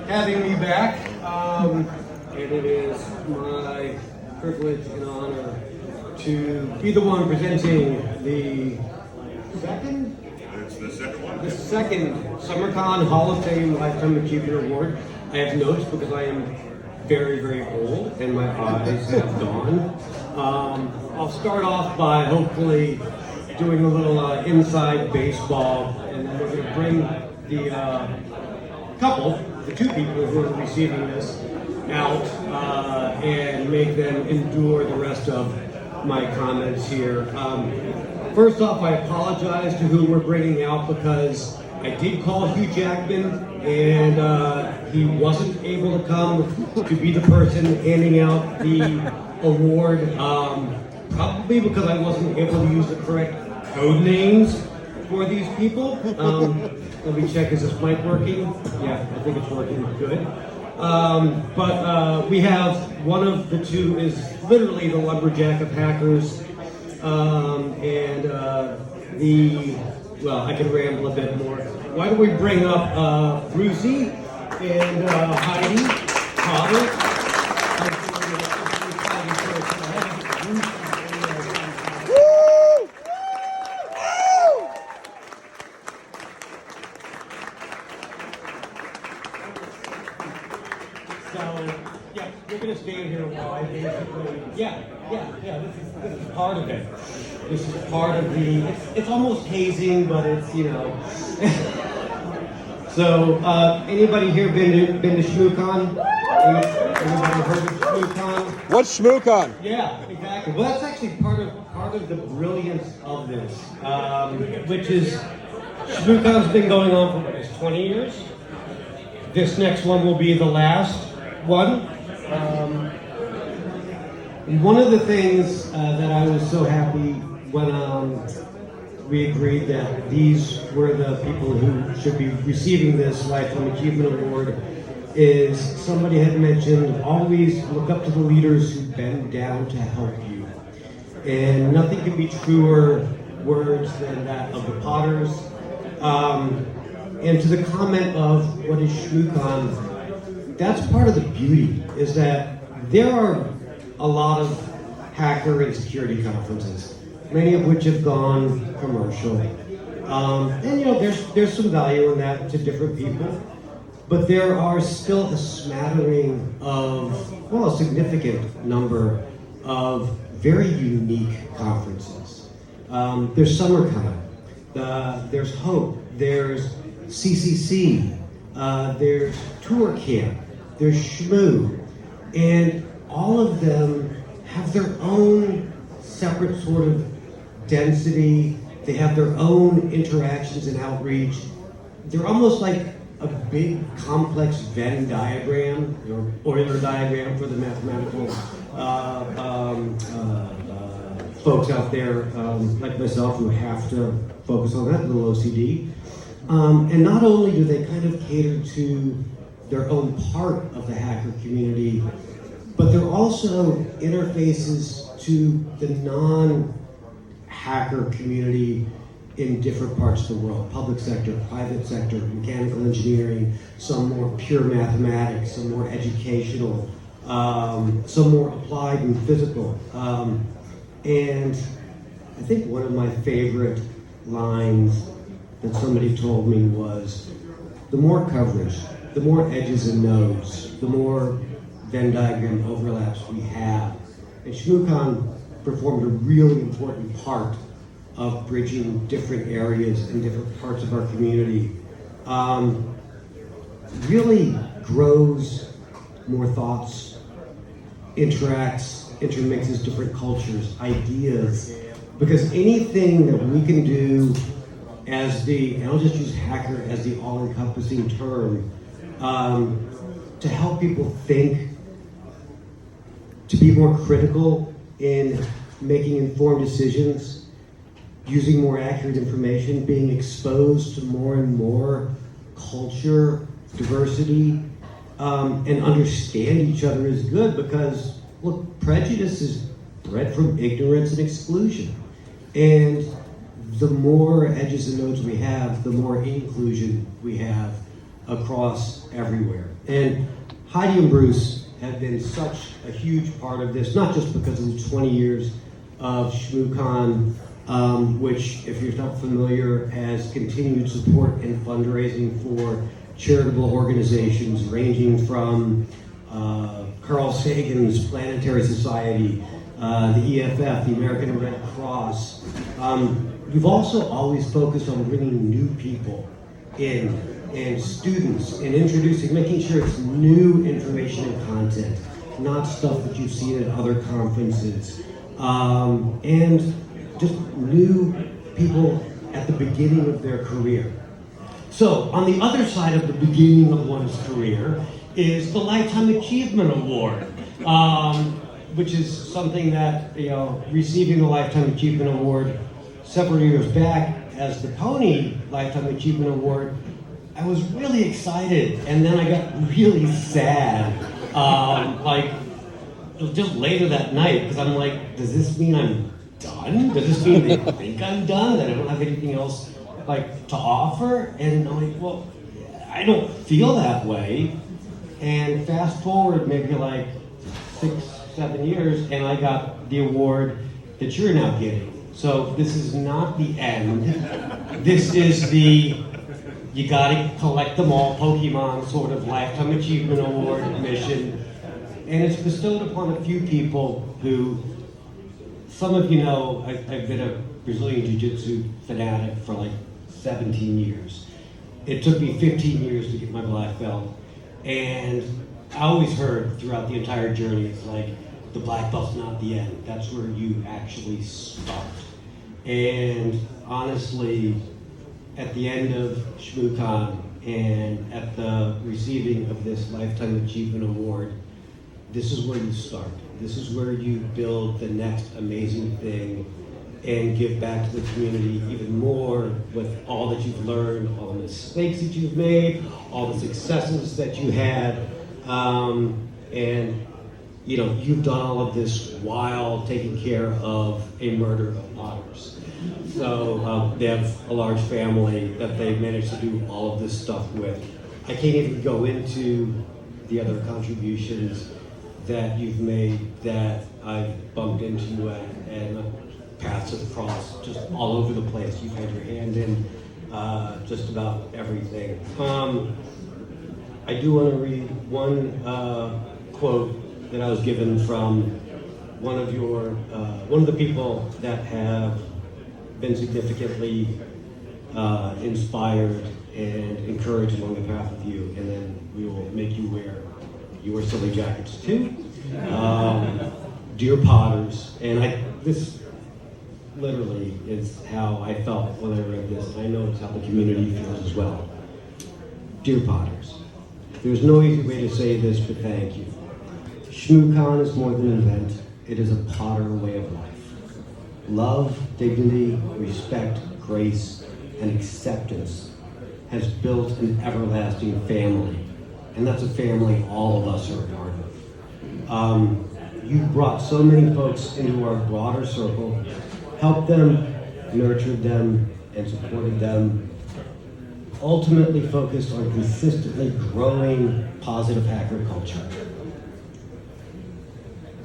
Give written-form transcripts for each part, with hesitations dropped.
having me back. And it is my privilege and honor to be the one presenting the second? It's the second one. The second Summerc0n Hall of Fame Lifetime Achievement Award. I have notes because I am very, very old and my eyes have gone. I'll start off by hopefully doing a little inside baseball, and then we're going to bring the the two people who are receiving this out and make them endure the rest of my comments here. First off, I apologize to whom we're bringing out because I did call Hugh Jackman and he wasn't able to come to be the person handing out the award, probably because I wasn't able to use the correct code names for these people. Let me check, is this mic working? Yeah, I think it's working good. But we have one of the two is literally the lumberjack of hackers, well, I can ramble a bit more. Why don't we bring up Brucey and Heidi Potter. So, yeah, we're going to stand here while I basically, this is part of it. This is part of the, it's almost hazing, but it's, you know. So, anybody here been to Summerc0n? Anybody heard of Summerc0n? What's Summerc0n? Yeah, exactly. Well, that's actually part of the brilliance of this, which is Summerc0n's been going on for what, it's 20 years? This next one will be the last one. One of the things that I was so happy when we agreed that these were the people who should be receiving this Lifetime Achievement Award is somebody had mentioned always look up to the leaders who bend down to help you. And nothing can be truer words than that of the Potters. And to the comment of what is Summerc0n, that's part of the beauty, is that there are a lot of hacker and security conferences, many of which have gone commercial. And you know, there's some value in that to different people, but there are still a smattering of, well, a significant number of very unique conferences. There's Summerc0n, there's Hope, there's CCC, there's Tour Camp, there's Shmoo, and all of them have their own separate sort of density. They have their own interactions and outreach. They're almost like a big complex Venn diagram, or Euler diagram for the mathematical folks out there like myself who have to focus on that little OCD. And not only do they kind of cater to their own part of the hacker community, but they're also interfaces to the non-hacker community in different parts of the world, public sector, private sector, mechanical engineering, some more pure mathematics, some more educational, some more applied and physical. And I think one of my favorite lines that somebody told me was, the more coverage, the more edges and nodes, the more Venn diagram overlaps we have. And Summerc0n performed a really important part of bridging different areas and different parts of our community. Really grows more thoughts, intermixes different cultures, ideas, because anything that we can do as and I'll just use hacker as the all-encompassing term, to help people think, to be more critical in making informed decisions, using more accurate information, being exposed to more and more culture, diversity, and understand each other is good because, look, prejudice is bred from ignorance and exclusion. And the more edges and nodes we have, the more inclusion we have. across everywhere. And Heidi and Bruce have been such a huge part of this, not just because of the 20 years of Summerc0n, which, if you're not familiar, has continued support and fundraising for charitable organizations ranging from Carl Sagan's Planetary Society, the EFF, the American Red Cross. You've also always focused on bringing new people in, and students, and introducing, making sure it's new information and content, not stuff that you've seen at other conferences, and just new people at the beginning of their career. So, on the other side of the beginning of one's career is the Lifetime Achievement Award, which is something that, receiving the Lifetime Achievement Award several years back as the Pony Lifetime Achievement Award, I was really excited, and then I got really sad, just later that night, because I'm like, does this mean I'm done? Does this mean they think I'm done, that I don't have anything else to offer? And I'm like, well, I don't feel that way. And fast forward maybe 6-7 years, and I got the award that you're now getting. So this is not the end. This is the you gotta collect them all Pokemon sort of Lifetime Achievement Award mission. And it's bestowed upon a few people who, some of you know, I've been a Brazilian Jiu-Jitsu fanatic for 17 years. It took me 15 years to get my black belt. And I always heard throughout the entire journey, it's the black belt's not the end. That's where you actually start. And honestly, at the end of Summerc0n and at the receiving of this Lifetime Achievement Award, this is where you start. This is where you build the next amazing thing and give back to the community even more with all that you've learned, all the mistakes that you've made, all the successes that you had. And you've done all of this while taking care of a murder of otters. So they have a large family that they've managed to do all of this stuff with. I can't even go into the other contributions that you've made that I've bumped into and paths have crossed just all over the place. You've had your hand in just about everything. I do want to read one quote that I was given from one of the people that have been significantly inspired and encouraged along the path of you, and then we will make you wear your silly jackets too. Dear Potters, and this literally is how I felt when I read this, and I know it's how the community feels as well. Dear Potters, there's no easy way to say this, but thank you. Summerc0n is more than an event, it is a Potter way of life. Love, dignity, respect, grace, and acceptance has built an everlasting family, and that's a family all of us are a part of. You've brought so many folks into our broader circle, helped them, nurtured them, and supported them, ultimately focused on consistently growing positive hacker culture.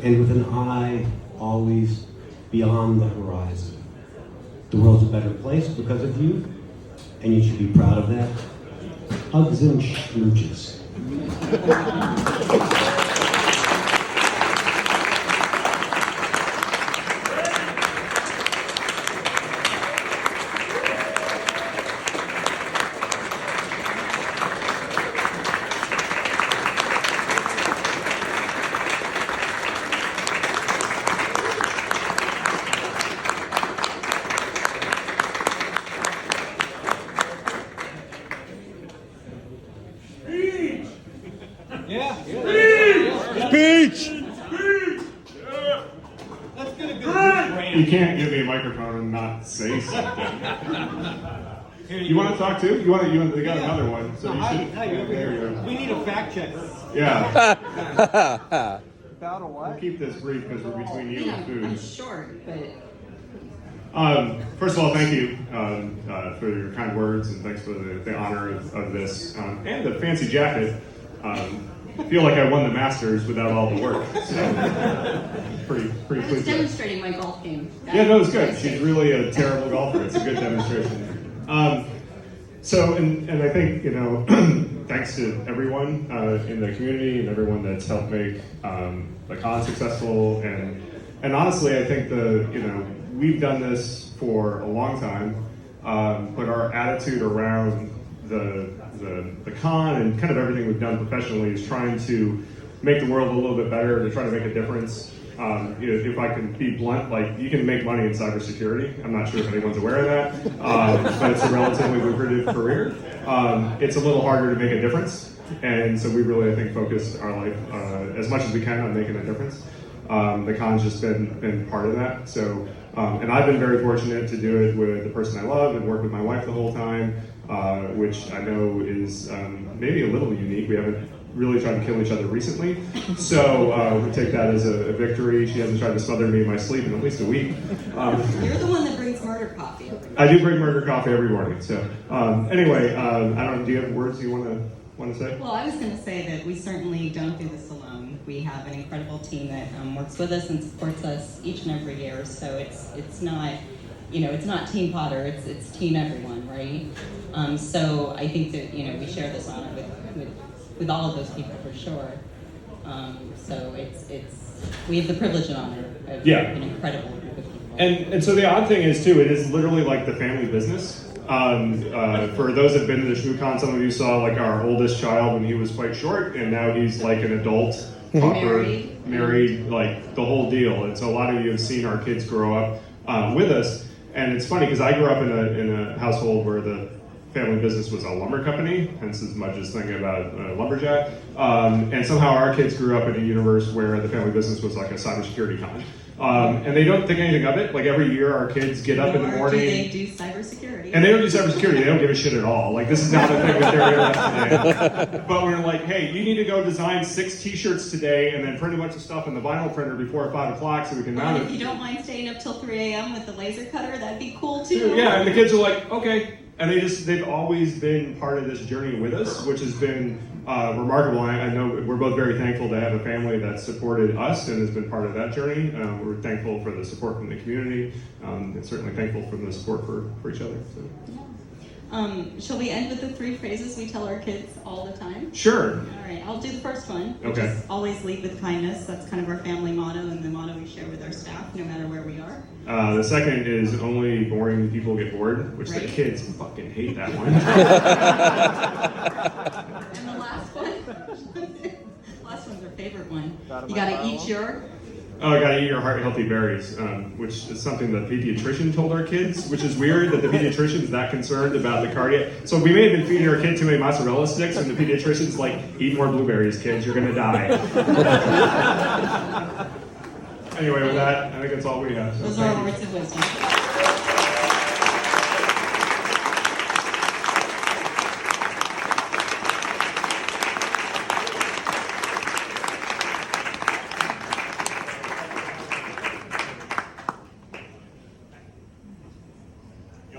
And with an eye always beyond the horizon. The world's a better place because of you, and you should be proud of that. Hugs and smooches. Speech! Let's get a good brand. You can't give me a microphone and not say something. You want to talk too? You want? They got another one, so No, you should. hi, over there you here. go. We need a fact checker. Yeah. About a what? We'll keep this brief because we're between you and I'm food. short, but First of all, thank you for your kind words, and thanks for the honor of this and the fancy jacket. I feel like I won the Masters without all the work. So pretty I was pleased. demonstrating my golf game. Yeah, no, it's good. She's really a terrible golfer. It's a good demonstration. And I think, thanks to everyone in the community and everyone that's helped make the con successful. And honestly, I think we've done this for a long time, but our attitude around the con and kind of everything we've done professionally is trying to make the world a little bit better, to try to make a difference. If I can be blunt, like, you can make money in cybersecurity. I'm not sure if anyone's aware of that, but it's a relatively lucrative career. It's a little harder to make a difference, and so we really, I think, focus our life as much as we can on making a difference. The con's just been part of that. So, and I've been very fortunate to do it with the person I love and work with my wife the whole time, which I know is maybe a little unique. We haven't really tried to kill each other recently, so we take that as a victory. She hasn't tried to smother me in my sleep in at least a week. You're the one that brings murder coffee every morning. I do bring murder coffee every morning. So anyway, I don't know. Do you have words you want to say? Well, I was going to say that we certainly don't do this alone. We have an incredible team that works with us and supports us each and every year. So it's not, it's not Team Potter. It's Team Everyone, right? So I think that we share this honor with all of those people for sure. So we have the privilege and honor of an incredible group of people. And so the odd thing is too, it is literally like the family business. For those that have been to the Summerc0n, some of you saw like our oldest child when he was quite short, and now he's like an adult, proper, married, like the whole deal. And so a lot of you have seen our kids grow up with us. And it's funny because I grew up in a household where the family business was a lumber company, hence as much as thinking about a lumberjack. And somehow our kids grew up in a universe where the family business was like a cybersecurity con. And they don't think anything of it. Like every year our kids get up in the morning. They do cybersecurity. And they don't do cybersecurity. They don't give a shit at all. Like, this is not the thing that they're interested in. But we're like, hey, you need to go design 6 t-shirts today and then print a bunch of stuff in the vinyl printer before 5 o'clock so we can mount it. If you don't mind staying up till 3 a.m. with the laser cutter, that'd be cool too. Yeah, and the kids are like, okay. And they've always been part of this journey with us, which has been remarkable. I know we're both very thankful to have a family that supported us and has been part of that journey. We're thankful for the support from the community, and certainly thankful for the support for each other. So. Shall we end with the 3 phrases we tell our kids all the time? Sure. All right, I'll do the first one, which Okay. is always lead with kindness. That's kind of our family motto and the motto we share with our staff, no matter where we are. The second is only boring people get bored, which the Right. kids fucking hate that one. And the last one, last one's our favorite one. You gotta eat your... Oh, I gotta eat your heart-healthy berries, which is something the pediatrician told our kids, which is weird that the pediatrician's that concerned about the cardiac. So we may have been feeding our kid too many mozzarella sticks, and the pediatrician's like, eat more blueberries, kids, you're gonna die. Anyway, with that, I think that's all we have. So Those are thank our you. words of wisdom.